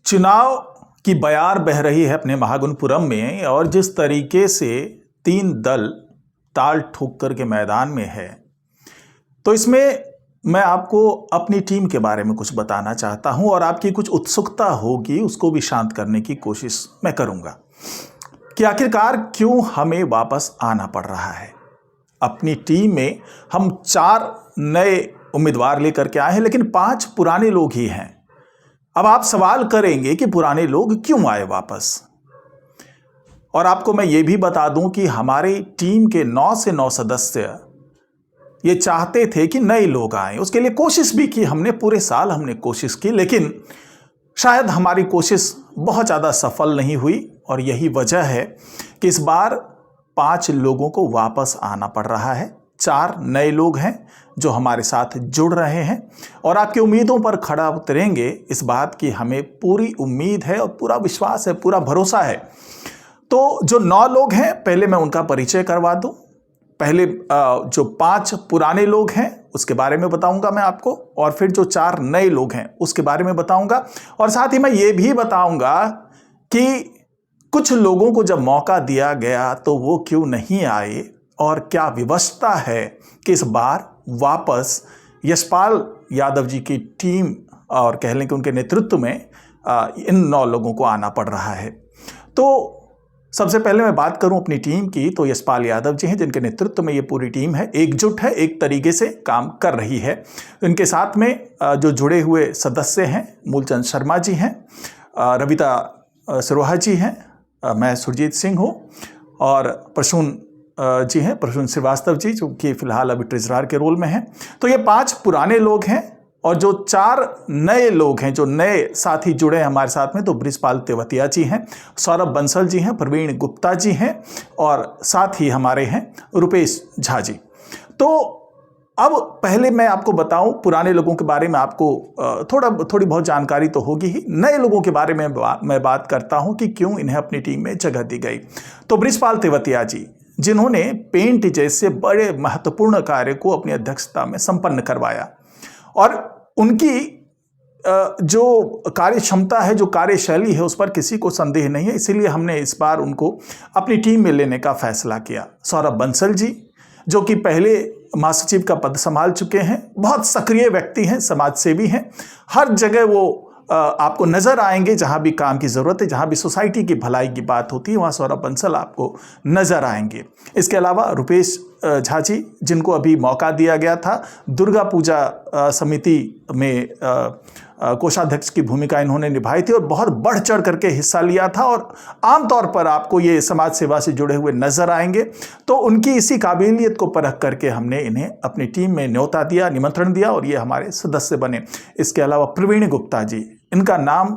चुनाव की बयार बह रही है अपने महागुणपुरम में, और जिस तरीके से तीन दल ताल ठोक कर के मैदान में है, तो इसमें मैं आपको अपनी टीम के बारे में कुछ बताना चाहता हूं और आपकी कुछ उत्सुकता होगी उसको भी शांत करने की कोशिश मैं करूंगा कि आखिरकार क्यों हमें वापस आना पड़ रहा है। अपनी टीम में हम 4 नए उम्मीदवार लेकर के आए हैं, लेकिन 5 पुराने लोग ही हैं। अब आप सवाल करेंगे कि पुराने लोग क्यों आए वापस, और आपको मैं ये भी बता दूं कि हमारी टीम के 9 से 9 सदस्य ये चाहते थे कि नए लोग आए। उसके लिए कोशिश भी की हमने, पूरे साल हमने कोशिश की, लेकिन शायद हमारी कोशिश बहुत ज़्यादा सफल नहीं हुई। और यही वजह है कि इस बार 5 लोगों को वापस आना पड़ रहा है। 4 नए लोग हैं जो हमारे साथ जुड़ रहे हैं और आपकी उम्मीदों पर खड़ा उतरेंगे, इस बात की हमें पूरी उम्मीद है और पूरा विश्वास है, पूरा भरोसा है। तो जो 9 लोग हैं, पहले मैं उनका परिचय करवा दूं। पहले जो 5 पुराने लोग हैं उसके बारे में बताऊंगा मैं आपको, और फिर जो 4 नए लोग हैं उसके बारे में बताऊंगा। और साथ ही मैं ये भी बताऊंगा कि कुछ लोगों को जब मौका दिया गया तो वो क्यों नहीं आए, और क्या व्यवस्था है कि इस बार वापस यशपाल यादव जी की टीम और कह लें कि उनके नेतृत्व में इन 9 लोगों को आना पड़ रहा है। तो सबसे पहले मैं बात करूं अपनी टीम की, तो यशपाल यादव जी हैं जिनके नेतृत्व में ये पूरी टीम है, एकजुट है, एक तरीके से काम कर रही है। इनके साथ में जो जुड़े हुए सदस्य हैं, मूलचंद शर्मा जी हैं, रविता सिरोहा जी हैं, मैं सुरजीत सिंह हूँ, और प्रसून जी हैं, प्रसून श्रीवास्तव जी, जो कि फिलहाल अभी ट्रेजरर के रोल में हैं। तो ये 5 पुराने लोग हैं, और जो 4 नए लोग हैं, जो नए साथी जुड़े हैं हमारे साथ में, तो बृजपाल तेवतिया जी हैं, सौरभ बंसल जी हैं, प्रवीण गुप्ता जी हैं, और साथ ही हमारे हैं रुपेश झा जी। तो अब पहले मैं आपको बताऊं पुराने लोगों के बारे में, आपको थोड़ी बहुत जानकारी तो होगी ही। नए लोगों के बारे में मैं बात करता हूं कि क्यों इन्हें अपनी टीम में जगह दी गई। तो बृजपाल तेवतिया जी, जिन्होंने पेंट जैसे बड़े महत्वपूर्ण कार्य को अपनी अध्यक्षता में संपन्न करवाया, और उनकी जो कार्य क्षमता है, जो कार्यशैली है, उस पर किसी को संदेह नहीं है, इसीलिए हमने इस बार उनको अपनी टीम में लेने का फैसला किया। सौरभ बंसल जी, जो कि पहले महासचिव का पद संभाल चुके हैं, बहुत सक्रिय व्यक्ति हैं, समाजसेवी हैं, हर जगह वो आपको नजर आएंगे। जहां भी काम की जरूरत है, जहां भी सोसाइटी की भलाई की बात होती है, वहां सौरभ बंसल आपको नजर आएंगे। इसके अलावा रुपेश झा जी, जिनको अभी मौका दिया गया था, दुर्गा पूजा समिति में कोषाध्यक्ष की भूमिका इन्होंने निभाई थी और बहुत बढ़ चढ़ करके हिस्सा लिया था, और आमतौर पर आपको ये समाज सेवा से जुड़े हुए नजर आएंगे। तो उनकी इसी काबिलियत को परख करके हमने इन्हें अपनी टीम में न्योता दिया, निमंत्रण दिया, और ये हमारे सदस्य बने। इसके अलावा प्रवीण गुप्ता जी, इनका नाम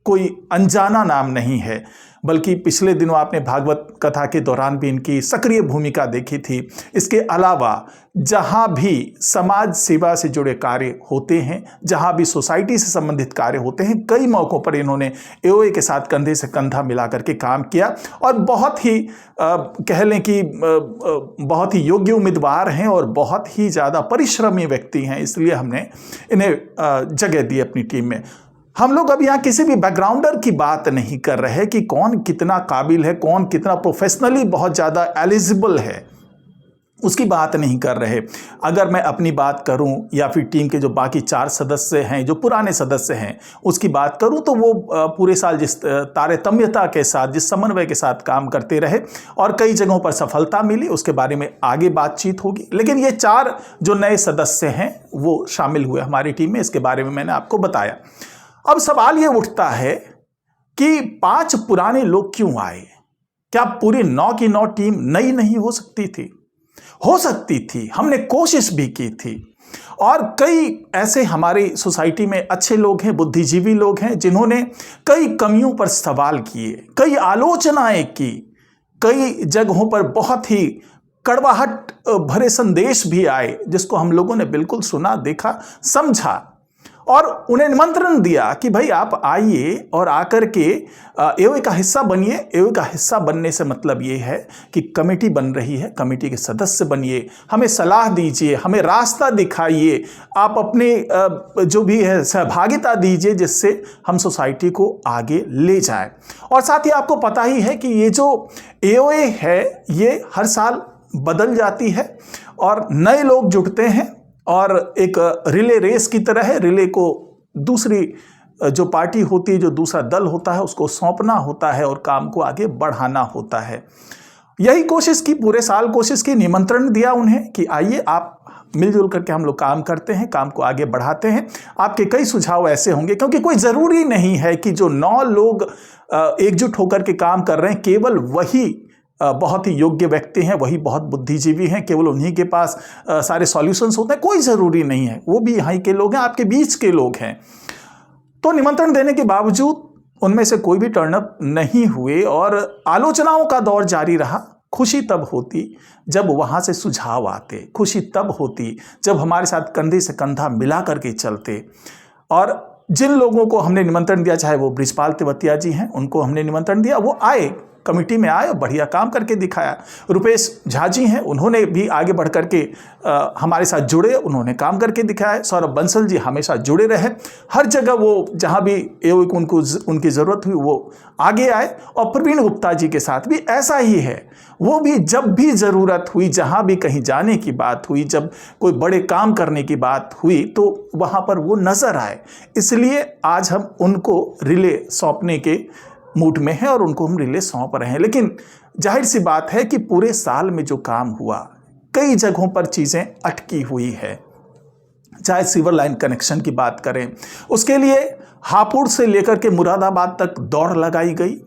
कोई अनजाना नाम नहीं है, बल्कि पिछले दिनों आपने भागवत कथा के दौरान भी इनकी सक्रिय भूमिका देखी थी। इसके अलावा जहां भी समाज सेवा से जुड़े कार्य होते हैं, जहां भी सोसाइटी से संबंधित कार्य होते हैं, कई मौक़ों पर इन्होंने एओए के साथ कंधे से कंधा मिला करके काम किया, और बहुत ही कह लें कि बहुत ही योग्य उम्मीदवार हैं और बहुत ही ज़्यादा परिश्रमी व्यक्ति हैं। इसलिए हमने इन्हें जगह दी अपनी टीम में। हम लोग अब यहाँ किसी भी बैकग्राउंडर की बात नहीं कर रहे कि कौन कितना काबिल है, कौन कितना प्रोफेशनली बहुत ज़्यादा एलिजिबल है, उसकी बात नहीं कर रहे। अगर मैं अपनी बात करूं या फिर टीम के जो बाकी 4 सदस्य हैं, जो पुराने सदस्य हैं, उसकी बात करूं, तो वो पूरे साल जिस तारतम्यता के साथ, जिस समन्वय के साथ काम करते रहे और कई जगहों पर सफलता मिली, उसके बारे में आगे बातचीत होगी। लेकिन ये 4 जो नए सदस्य हैं वो शामिल हुए हमारी टीम में, इसके बारे में मैंने आपको बताया। अब सवाल ये उठता है कि 5 पुराने लोग क्यों आए? क्या पूरी 9 की 9 टीम नई नहीं हो सकती थी? हो सकती थी, हमने कोशिश भी की थी, और कई ऐसे हमारी सोसाइटी में अच्छे लोग हैं, बुद्धिजीवी लोग हैं, जिन्होंने कई कमियों पर सवाल किए, कई आलोचनाएं की, कई जगहों पर बहुत ही कड़वाहट भरे संदेश भी आए, जिसको हम लोगों ने बिल्कुल सुना, देखा, समझा, और उन्हें निमंत्रण दिया कि भाई आप आइए और आकर के एओए का हिस्सा बनिए। एओए का हिस्सा बनने से मतलब ये है कि कमेटी बन रही है, कमेटी के सदस्य बनिए, हमें सलाह दीजिए, हमें रास्ता दिखाइए, आप अपने जो भी है सहभागिता दीजिए जिससे हम सोसाइटी को आगे ले जाए। और साथ ही आपको पता ही है कि ये जो एओए है ये हर साल बदल जाती है और नए लोग जुड़ते हैं और एक रिले रेस की तरह है। रिले को दूसरी जो पार्टी होती है, जो दूसरा दल होता है, उसको सौंपना होता है और काम को आगे बढ़ाना होता है। यही कोशिश की, पूरे साल कोशिश की, निमंत्रण दिया उन्हें कि आइए आप मिलजुल करके हम लोग काम करते हैं, काम को आगे बढ़ाते हैं। आपके कई सुझाव ऐसे होंगे, क्योंकि कोई ज़रूरी नहीं है कि जो 9 लोग एकजुट होकर के काम कर रहे हैं केवल वही बहुत ही योग्य व्यक्ति हैं, वही बहुत बुद्धिजीवी हैं, केवल उन्हीं के पास सारे सॉल्यूशंस होते हैं। कोई ज़रूरी नहीं है, वो भी यहाँ के लोग हैं, आपके बीच के लोग हैं। तो निमंत्रण देने के बावजूद उनमें से कोई भी टर्न अप नहीं हुए और आलोचनाओं का दौर जारी रहा। खुशी तब होती जब वहाँ से सुझाव आते, खुशी तब होती जब हमारे साथ कंधे से कंधा मिला करके चलते। और जिन लोगों को हमने निमंत्रण दिया, चाहे वो बृजपाल तेवतिया जी हैं, उनको हमने निमंत्रण दिया, वो आए, कमेटी में आए, बढ़िया काम करके दिखाया। रुपेश झा जी हैं, उन्होंने भी आगे बढ़ करके हमारे साथ जुड़े, उन्होंने काम करके दिखाया। सौरभ बंसल जी हमेशा जुड़े रहे, हर जगह वो जहाँ भी एओए को उनकी ज़रूरत हुई वो आगे आए। और प्रवीण गुप्ता जी के साथ भी ऐसा ही है, वो भी जब भी ज़रूरत हुई, जहाँ भी कहीं जाने की बात हुई, जब कोई बड़े काम करने की बात हुई तो वहाँ पर वो नज़र आए। इसलिए आज हम उनको रिले सौंपने के मूड में है और उनको हम रिले सौंप रहे हैं। लेकिन जाहिर सी बात है कि पूरे साल में जो काम हुआ, कई जगहों पर चीज़ें अटकी हुई है। चाहे सीवर लाइन कनेक्शन की बात करें, उसके लिए हापुड़ से लेकर के मुरादाबाद तक दौड़ लगाई गई।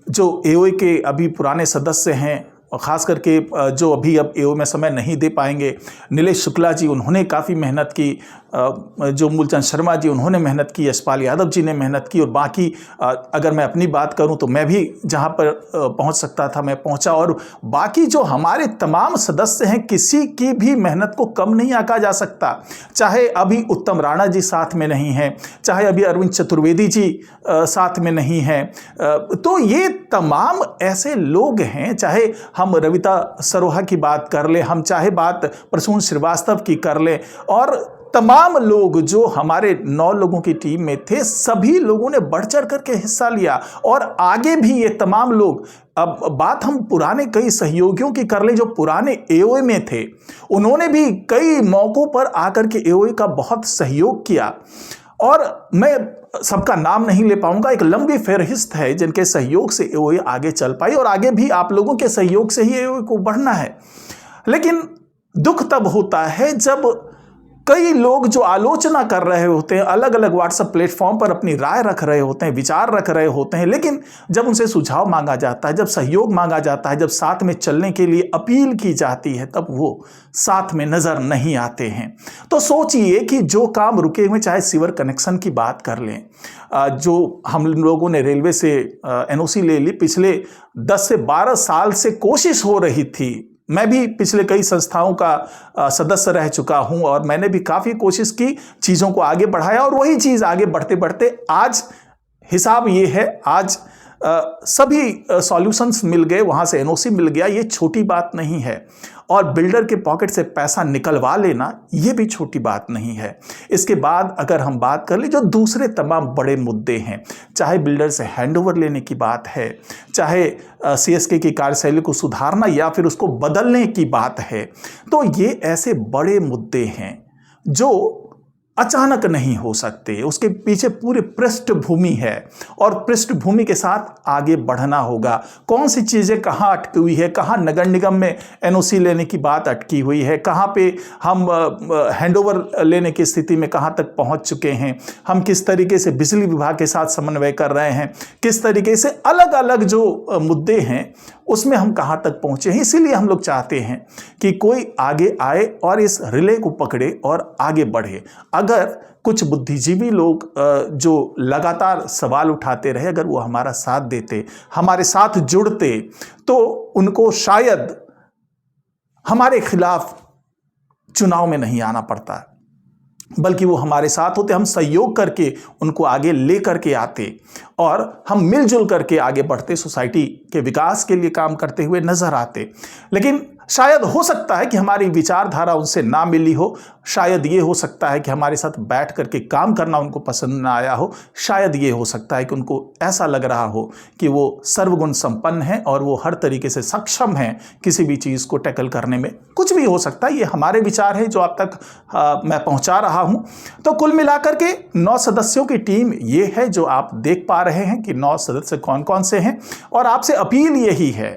जो एओए के अभी पुराने सदस्य हैं और ख़ास करके जो अभी अब एओए में समय नहीं दे पाएंगे, नीलेश शुक्ला जी, उन्होंने काफ़ी मेहनत की, जो मूलचंद शर्मा जी उन्होंने मेहनत की, यशपाल यादव जी ने मेहनत की, और बाकी अगर मैं अपनी बात करूं तो मैं भी जहां पर पहुंच सकता था मैं पहुंचा। और बाकी जो हमारे तमाम सदस्य हैं, किसी की भी मेहनत को कम नहीं आंका जा सकता। चाहे अभी उत्तम राणा जी साथ में नहीं हैं, चाहे अभी अरविंद चतुर्वेदी जी साथ में नहीं हैं, तो ये तमाम ऐसे लोग हैं। चाहे हम रविता सरोहा की बात कर लें, हम चाहे बात प्रसून श्रीवास्तव की कर लें, और तमाम लोग जो हमारे 9 लोगों की टीम में थे, सभी लोगों ने बढ़ चढ़ करके हिस्सा लिया। और आगे भी ये तमाम लोग, अब बात हम पुराने कई सहयोगियों की कर ले जो पुराने एओए में थे, उन्होंने भी कई मौकों पर आकर के एओए का बहुत सहयोग किया। और मैं सबका नाम नहीं ले पाऊंगा, एक लंबी फहरिस्त है जिनके सहयोग से एओए आगे चल पाई, और आगे भी आप लोगों के सहयोग से ही एओए को बढ़ना है। लेकिन दुख तब होता है जब कई लोग जो आलोचना कर रहे होते हैं, अलग अलग व्हाट्सएप प्लेटफॉर्म पर अपनी राय रख रहे होते हैं, विचार रख रहे होते हैं, लेकिन जब उनसे सुझाव मांगा जाता है, जब सहयोग मांगा जाता है, जब साथ में चलने के लिए अपील की जाती है, तब वो साथ में नजर नहीं आते हैं। तो सोचिए कि जो काम रुके हुए, चाहे सीवर कनेक्शन की बात कर लें, जो हम लोगों ने रेलवे से एनओसी ले ली, पिछले 10 से 12 साल से कोशिश हो रही थी। मैं भी पिछले कई संस्थाओं का सदस्य रह चुका हूं और मैंने भी काफ़ी कोशिश की, चीज़ों को आगे बढ़ाया, और वही चीज़ आगे बढ़ते बढ़ते आज हिसाब ये है, आज सभी सॉल्यूशंस मिल गए, वहाँ से एनओसी मिल गया। ये छोटी बात नहीं है, और बिल्डर के पॉकेट से पैसा निकलवा लेना ये भी छोटी बात नहीं है। इसके बाद अगर हम बात कर ले जो दूसरे तमाम बड़े मुद्दे हैं, चाहे बिल्डर से हैंडओवर लेने की बात है, चाहे सीएसके की कार्यशैली को सुधारना या फिर उसको बदलने की बात है, तो ये ऐसे बड़े मुद्दे हैं जो अचानक नहीं हो सकते। उसके पीछे पूरी पृष्ठभूमि है, और पृष्ठभूमि के साथ आगे बढ़ना होगा। कौन सी चीज़ें कहाँ अटकी हुई है, कहाँ नगर निगम में एनओसी लेने की बात अटकी हुई है, कहाँ पे हम हैंडओवर लेने की स्थिति में कहाँ तक पहुँच चुके हैं, हम किस तरीके से बिजली विभाग के साथ समन्वय कर रहे हैं, किस तरीके से अलग अलग जो मुद्दे हैं उसमें हम कहाँ तक पहुँचे हैं। इसीलिए हम लोग चाहते हैं कि कोई आगे आए और इस रिले को पकड़े और आगे बढ़े। अगर कुछ बुद्धिजीवी लोग जो लगातार सवाल उठाते रहे, अगर वो हमारा साथ देते, हमारे साथ जुड़ते, तो उनको शायद हमारे खिलाफ चुनाव में नहीं आना पड़ता। बल्कि वो हमारे साथ होते, हम सहयोग करके उनको आगे ले करके आते और हम मिलजुल करके आगे बढ़ते, सोसाइटी के विकास के लिए काम करते हुए नजर आते। लेकिन शायद हो सकता है कि हमारी विचारधारा उनसे ना मिली हो, शायद ये हो सकता है कि हमारे साथ बैठ करके काम करना उनको पसंद ना आया हो, शायद ये हो सकता है कि उनको ऐसा लग रहा हो कि वो सर्वगुण संपन्न हैं और वो हर तरीके से सक्षम हैं किसी भी चीज़ को टैकल करने में। कुछ भी हो सकता है, ये हमारे विचार हैं जो आप तक मैं पहुंचा रहा हूं। तो कुल मिलाकर के 9 सदस्यों की टीम ये है जो आप देख पा रहे हैं कि 9 सदस्य कौन कौन से हैं। और आपसे अपील यही है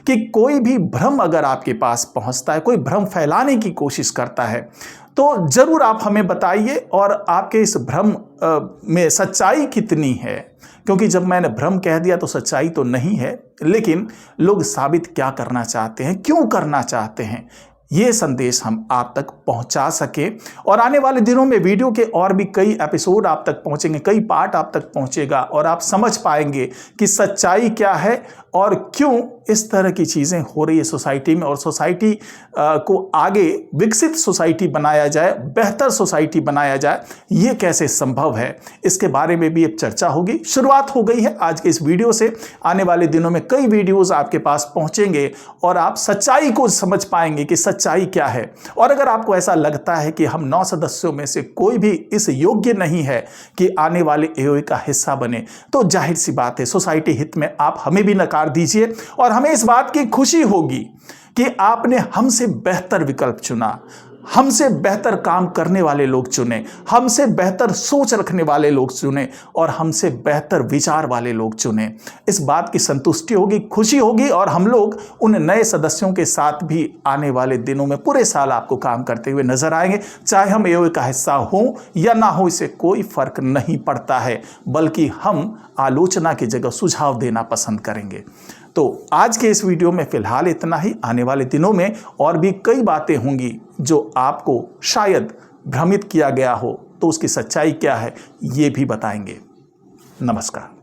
कि कोई भी भ्रम अगर आपके पास पहुंचता है, कोई भ्रम फैलाने की कोशिश करता है, तो जरूर आप हमें बताइए और आपके इस भ्रम में सच्चाई कितनी है। क्योंकि जब मैंने भ्रम कह दिया तो सच्चाई तो नहीं है, लेकिन लोग साबित क्या करना चाहते हैं, क्यों करना चाहते हैं, ये संदेश हम आप तक पहुंचा सके। और आने वाले दिनों में वीडियो के और भी कई एपिसोड आप तक पहुंचेंगे, कई पार्ट आप तक पहुंचेगा और आप समझ पाएंगे कि सच्चाई क्या है और क्यों इस तरह की चीज़ें हो रही है सोसाइटी में, और सोसाइटी को आगे विकसित सोसाइटी बनाया जाए, बेहतर सोसाइटी बनाया जाए, ये कैसे संभव है, इसके बारे में भी अब चर्चा होगी। शुरुआत हो गई है आज के इस वीडियो से। आने वाले दिनों में कई वीडियोस आपके पास पहुंचेंगे और आप सच्चाई को समझ पाएंगे कि सच्चाई क्या है। और अगर आपको ऐसा लगता है कि हम 9 सदस्यों में से कोई भी इस योग्य नहीं है कि आने वाले एओए का हिस्सा बने, तो जाहिर सी बात है सोसाइटी हित में आप हमें भी नकार दीजिए और हमें इस बात की खुशी होगी कि आपने हमसे बेहतर विकल्प चुना, हमसे बेहतर काम करने वाले लोग चुने, हमसे बेहतर सोच रखने वाले लोग चुने और हमसे बेहतर विचार वाले लोग चुने। इस बात की संतुष्टि होगी, खुशी होगी और हम लोग उन नए सदस्यों के साथ भी आने वाले दिनों में पूरे साल आपको काम करते हुए नजर आएंगे। चाहे हम एओए का हिस्सा हो या ना हो, इससे कोई फर्क नहीं पड़ता है, बल्कि हम आलोचना की जगह सुझाव देना पसंद करेंगे। तो आज के इस वीडियो में फिलहाल इतना ही। आने वाले दिनों में और भी कई बातें होंगी जो आपको शायद भ्रमित किया गया हो, तो उसकी सच्चाई क्या है ये भी बताएंगे। नमस्कार।